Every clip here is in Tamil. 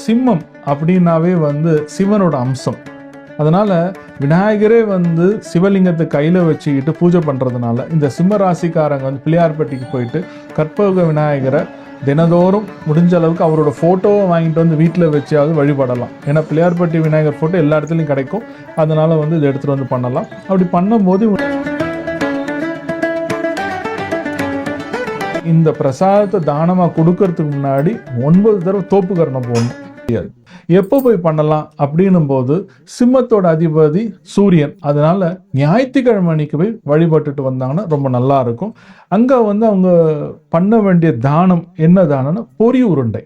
சிம்மம் அப்படின்னாவே வந்து சிவனோட அம்சம். அதனால் விநாயகரே வந்து சிவலிங்கத்தை கையில் வச்சுக்கிட்டு பூஜை பண்ணுறதுனால இந்த சிம்ம ராசிக்காரங்க வந்து பிள்ளையார்பட்டிக்கு போயிட்டு கற்பக விநாயகரை தினந்தோறும் முடிஞ்ச அளவுக்கு அவரோட ஃபோட்டோவை வாங்கிட்டு வந்து வீட்டில் வச்சாவது வழிபடலாம். ஏன்னா பிள்ளையார்பட்டி விநாயகர் ஃபோட்டோ எல்லா இடத்துலையும் கிடைக்கும். அதனால் வந்து இதை எடுத்துகிட்டு வந்து பண்ணலாம். அப்படி பண்ணும்போது இந்த பிரசாதத்தை தானமாக கொடுக்கறதுக்கு முன்னாடி 9 தடவை தோப்பு கரணம் போடணும். எப்போ போய் பண்ணலாம் அப்படின்னும் போது சிம்மத்தோட அதிபதி சூரியன், அதனால ஞாயிற்றுக்கிழமை அன்னைக்கு போய் வழிபட்டுட்டு வந்தாங்கன்னா ரொம்ப நல்லா இருக்கும். அங்கே வந்து அவங்க பண்ண வேண்டிய தானம் என்ன தானம்னா பொரி உருண்டை.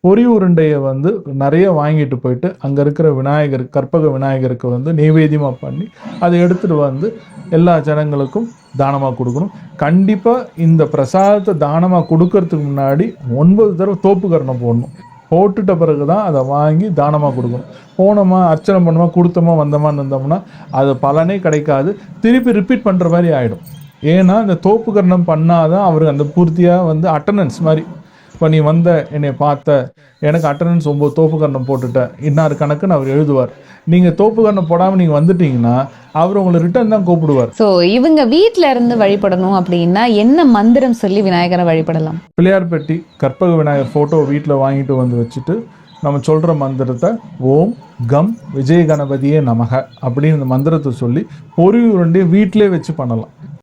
பொரி உருண்டையை வந்து நிறைய வாங்கிட்டு போயிட்டு அங்கே இருக்கிற விநாயகர் கற்பக விநாயகருக்கு வந்து நைவேத்தியமாக பண்ணி அதை எடுத்துகிட்டு வந்து எல்லா ஜனங்களுக்கும் தானமாக கொடுக்கணும். கண்டிப்பாக இந்த பிரசாதத்தை தானமாக கொடுக்கறதுக்கு முன்னாடி 9 தடவை தோப்பு கரணம் போடணும். போட்டுட்ட பிறகு தான் அதை வாங்கி தானமாக கொடுக்கணும். போனோமா அர்ச்சனை பண்ணோமா கொடுத்தோமா வந்தோமா இருந்தோம்னா அது பலனே கிடைக்காது. திருப்பி ரிப்பீட் பண்ணுற மாதிரி ஆகிடும். ஏன்னா இந்த தோப்பு கரணம் பண்ணாதான் அவருக்கு அந்த பூர்த்தியாக வந்து அட்டண்டன்ஸ் மாதிரி, இப்போ நீ வந்த என்னை பார்த்த எனக்கு அட்டண்டன்ஸ் 9 தோப்பு கரணம் போட்டுட்டேன் இன்னார் கணக்குன்னு அவர் எழுதுவார். நீங்கள் தோப்பு கரணம் போடாமல் நீங்கள் வந்துட்டீங்கன்னா அவர் உங்களை ரிட்டர்ன் தான் கூப்பிடுவார். ஸோ இவங்க வீட்டில் இருந்து வழிபடணும் அப்படின்னா என்ன மந்திரம் சொல்லி விநாயகரை வழிபடலாம்? பிள்ளையார்பட்டி கற்பக விநாயகர் ஃபோட்டோ வீட்டில் வாங்கிட்டு வந்து வச்சுட்டு நம்ம சொல்கிற மந்திரத்தை ஓம் கம் விஜய கணபதியே நமக அப்படின்னு இந்த மந்திரத்தை சொல்லி பொரி உருண்டையை வீட்டிலே வச்சு பண்ணலாம்.